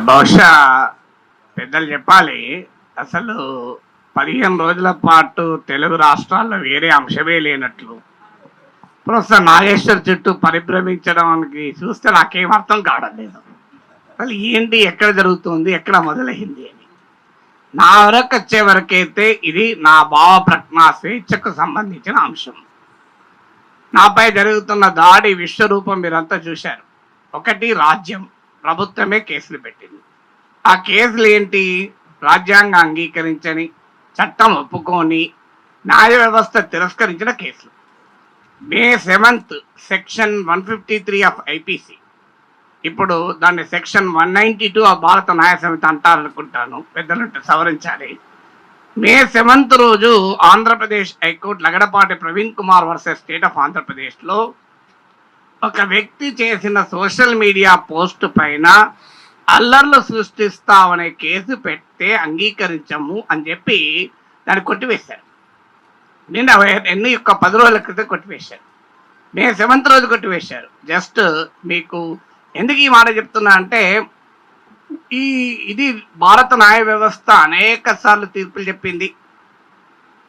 బహుశా పెద్దలు చెప్పాలి. అసలు 15 రోజుల పాటు తెలుగు రాష్ట్రాల్లో వేరే అంశమే లేనట్లు ప్రొఫెసర్ నాగేశ్వర్ చుట్టూ పరిభ్రమించడానికి చూస్తే నాకేం అర్థం కావడం లేదు. అసలు ఏంటి, ఎక్కడ జరుగుతుంది, ఎక్కడ మొదలైంది అని. నా వరకు వచ్చే వరకైతే ఇది నా భావ ప్రజ్ఞ స్వేచ్ఛకు సంబంధించిన అంశం. నాపై జరుగుతున్న దాడి విశ్వరూపం మీరంతా చూశారు. ఒకటి, రాజ్యం ప్రభుత్వమే కేసులు పెట్టింది. ఆ కేసులు ఏంటి? రాజ్యాంగం అంగీకరించని, చట్టం ఒప్పుకొని, న్యాయ వ్యవస్థ తిరస్కరించిన కేసులు. మే 7th సెక్షన్ 153 ఆఫ్ ఐపీసీ, ఇప్పుడు దాన్ని సెక్షన్ 192 ఆఫ్ భారత న్యాయ సమితి అంటారనుకుంటాను, పెద్దలంటే సవరించాలి. మే 7th రోజు Andhra Pradesh high court Lagadapati Praveen Kumar versus state of ఆంధ్రప్రదేశ్లో ఒక వ్యక్తి చేసిన సోషల్ మీడియా పోస్ట్ పైన అల్లర్లు సృష్టిస్తామనే కేసు పెడితే అంగీకరించము అని చెప్పి దాన్ని కొట్టివేశారు. నిన్న 10 రోజుల క్రితం కొట్టివేశారు. మే 7th రోజు కొట్టివేశారు. జస్ట్ మీకు ఎందుకు ఈ మాట చెప్తున్నా అంటే, ఇది భారత న్యాయ వ్యవస్థ అనేక సార్లు తీర్పులు చెప్పింది.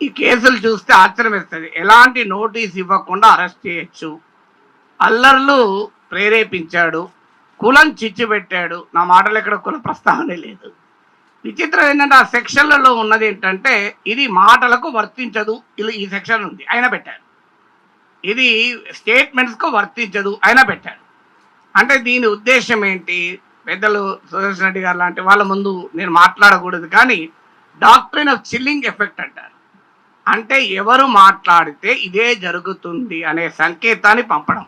ఈ కేసులు చూస్తే ఆశ్చర్యం వేస్తుంది. ఎలాంటి నోటీస్ ఇవ్వకుండా అరెస్ట్ చేయొచ్చు, అల్లర్లు ప్రేరేపించాడు, కులం చిచ్చు పెట్టాడు. నా మాటలు ఎక్కడ కుల ప్రస్తావనే లేదు. విచిత్రం ఏంటంటే ఆ సెక్షన్లలో ఉన్నది ఏంటంటే, ఇది మాటలకు వర్తించదు, ఈ సెక్షన్ ఉంది అయినా పెట్టారు. ఇది స్టేట్మెంట్స్కు వర్తించదు అయినా పెట్టారు. అంటే దీని ఉద్దేశం ఏంటి? పెద్దలు సుదర్శన్ రెడ్డి గారు లాంటి వాళ్ళ ముందు నేను మాట్లాడకూడదు, కానీ డాక్ట్రిన్ ఆఫ్ చిల్లింగ్ ఎఫెక్ట్ అంటారు. అంటే ఎవరు మాట్లాడితే ఇదే జరుగుతుంది అనే సంకేతాన్ని పంపడం.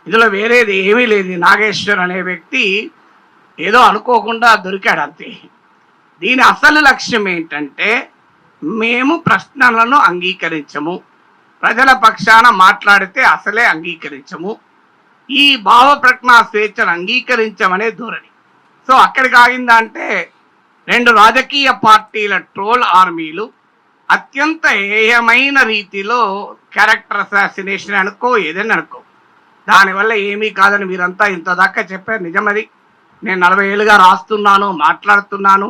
ఇందులో వేరేది ఏమీ లేదు. నాగేశ్వర్ అనే వ్యక్తి ఏదో అనుకోకుండా దొరికాడు అంతే. దీని అసలు లక్ష్యం ఏంటంటే, మేము ప్రశ్నలను అంగీకరించము, ప్రజల పక్షాన మాట్లాడితే అసలే అంగీకరించము, ఈ భావ ప్రజ్ఞా స్వేచ్ఛను అంగీకరించమనే ధోరణి. సో అక్కడికి ఆగిందంటే 2 రాజకీయ పార్టీల ట్రోల్ ఆర్మీలు అత్యంత హేయమైన రీతిలో క్యారెక్టర్ అసాసినేషన్ అనుకో, ఏదైనా అనుకో, దానివల్ల ఏమీ కాదని మీరంతా ఇంత దాకా చెప్పారు. నిజమది. నేను 40 ఏళ్ళుగా రాస్తున్నాను, మాట్లాడుతున్నాను,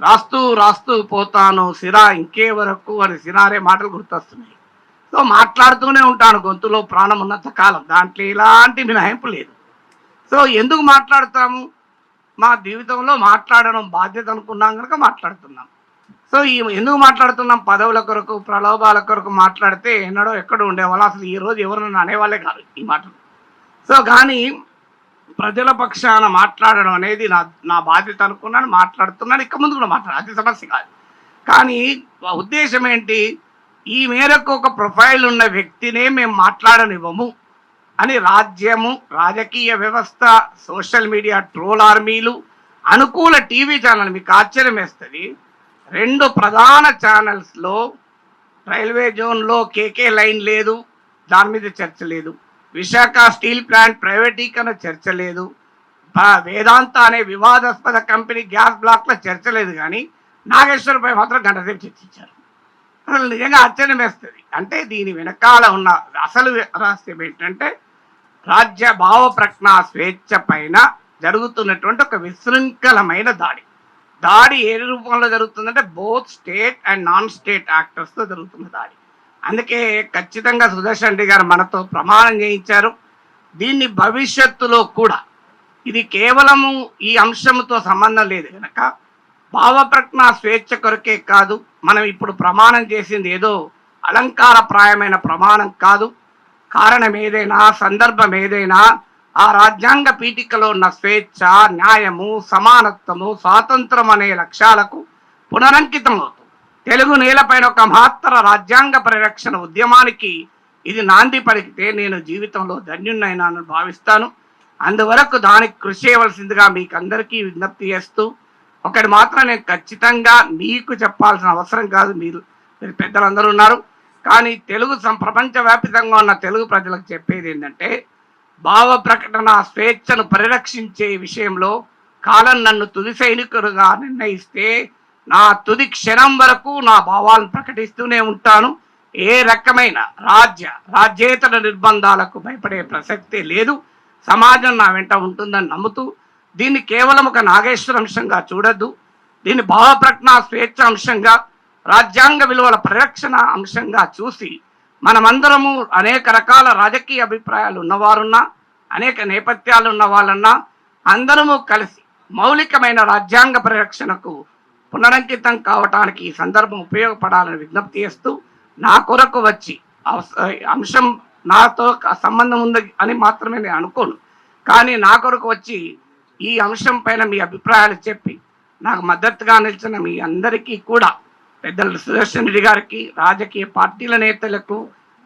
రాస్తూ పోతాను, సిరా ఇంకే వరకు అని సినారే మాటలు గుర్తొస్తున్నాయి. సో మాట్లాడుతూనే ఉంటాను గొంతులో ప్రాణం ఉన్నంత కాలం, దాంట్లో ఎలాంటి మినహాయింపు లేదు. సో ఎందుకు మాట్లాడతాము? మా జీవితంలో మాట్లాడడం బాధ్యత అనుకున్నాం కనుక మాట్లాడుతున్నాం. సో ఎందుకు మాట్లాడుతున్నాం? పదవుల కొరకు, ప్రలోభాల కొరకు మాట్లాడితే ఎన్నడో ఎక్కడో ఉండేవాళ్ళు. అసలు ఈ రోజు ఎవరన్నా అనేవాళ్ళే కాదు ఈ మాటలు. సో కానీ ప్రజల పక్షాన మాట్లాడడం అనేది నా బాధ్యత అనుకున్నాను, మాట్లాడుతున్నాను, ఇక ముందు కూడా మాట్లాడాలి, అది సమస్య కాదు. కానీ ఉద్దేశం ఏంటి? ఈ మేరకు ఒక ప్రొఫైల్ ఉన్న వ్యక్తినే మేము మాట్లాడనివ్వము అని రాజ్యము, రాజకీయ వ్యవస్థ, సోషల్ మీడియా ట్రోల్ ఆర్మీలు, అనుకూల టీవీ ఛానల్. మీకు ఆశ్చర్యం వేస్తుంది, 2 ప్రధాన ఛానల్స్లో రైల్వే జోన్లో కేకే లైన్ లేదు, దాని మీద చర్చ లేదు. విశాఖ స్టీల్ ప్లాంట్ ప్రైవేటీకరణ చర్చ లేదు. వేదాంత అనే వివాదాస్పద కంపెనీ గ్యాస్ బ్లాక్లో చర్చ లేదు. కానీ నాగేశ్వర్పై మాత్రం గంటసేపు చర్చించారు. అసలు నిజంగా ఆశ్చర్యం వేస్తుంది. అంటే దీని వెనకాల ఉన్న అసలు రహస్యం ఏంటంటే, రాజ్య భావ ప్రజ్ఞా స్వేచ్ఛ పైన జరుగుతున్నటువంటి ఒక విశృంఖలమైన దాడి ఏ రూపంలో జరుగుతుందంటే, both state and non state యాక్టర్స్తో జరుగుతున్న దాడి. అందుకే ఖచ్చితంగా సుదర్శన్ రెడ్డి గారు మనతో ప్రమాణం చేయించారు. దీన్ని భవిష్యత్తులో కూడా, ఇది కేవలము ఈ అంశంతో సంబంధం లేదు కనుక, భావప్రజ్ఞా స్వేచ్ఛ కొరకే కాదు, మనం ఇప్పుడు ప్రమాణం చేసింది ఏదో అలంకారప్రాయమైన ప్రమాణం కాదు. కారణం ఏదైనా, సందర్భం ఏదైనా, ఆ రాజ్యాంగ పీఠికలో ఉన్న స్వేచ్ఛ, న్యాయము, సమానత్వము, స్వాతంత్రం అనే లక్ష్యాలకు పునరంకితం అవుతుంది. తెలుగు నేలపైన ఒక మహత్తర రాజ్యాంగ పరిరక్షణ ఉద్యమానికి ఇది నాంది పలికితే నేను జీవితంలో ధన్యున్నైనానని భావిస్తాను. అందువరకు దానికి కృషి చేయవలసిందిగా మీకు అందరికీ విజ్ఞప్తి చేస్తూ, ఒకటి మాత్రం నేను ఖచ్చితంగా మీకు చెప్పాల్సిన అవసరం కాదు, మీరు పెద్దలందరూ ఉన్నారు, కానీ ప్రపంచవ్యాప్తంగా ఉన్న తెలుగు ప్రజలకు చెప్పేది ఏంటంటే, భావ ప్రకటన స్వేచ్ఛను పరిరక్షించే విషయంలో కాలం నన్ను తుది సైనికుడుగా నిర్ణయిస్తే నా తుది క్షణం వరకు నా భావాలను ప్రకటిస్తూనే ఉంటాను. ఏ రకమైన రాజ్యేతర నిర్బంధాలకు భయపడే ప్రసక్తే లేదు. సమాజం నా వెంట ఉంటుందని నమ్ముతూ దీన్ని కేవలం ఒక నాగేశ్వర అంశంగా చూడద్దు. దీన్ని భావప్రజ్ఞ స్వేచ్ఛ అంశంగా, రాజ్యాంగ విలువల పరిరక్షణ అంశంగా చూసి మనమందరము అనేక రకాల రాజకీయ అభిప్రాయాలు ఉన్నవారున్నా, అనేక నేపథ్యాలు ఉన్న వాళ్ళన్నా అందరము కలిసి మౌలికమైన రాజ్యాంగ పరిరక్షణకు పునరంకితం కావటానికి ఈ సందర్భం ఉపయోగపడాలని విజ్ఞప్తి చేస్తూ, నా కొరకు వచ్చి అంశం నాతో సంబంధం ఉంది అని మాత్రమే నేను అనుకోను, కానీ నా కొరకు వచ్చి ఈ అంశం పైన మీ అభిప్రాయాలు చెప్పి నాకు మద్దతుగా నిలిచిన మీ అందరికీ కూడా, పెద్దలు సుదర్శన్ రెడ్డి గారికి, రాజకీయ పార్టీల నేతలకు,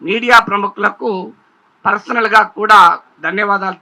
మీడియా ప్రముఖులకు పర్సనల్గా కూడా ధన్యవాదాలు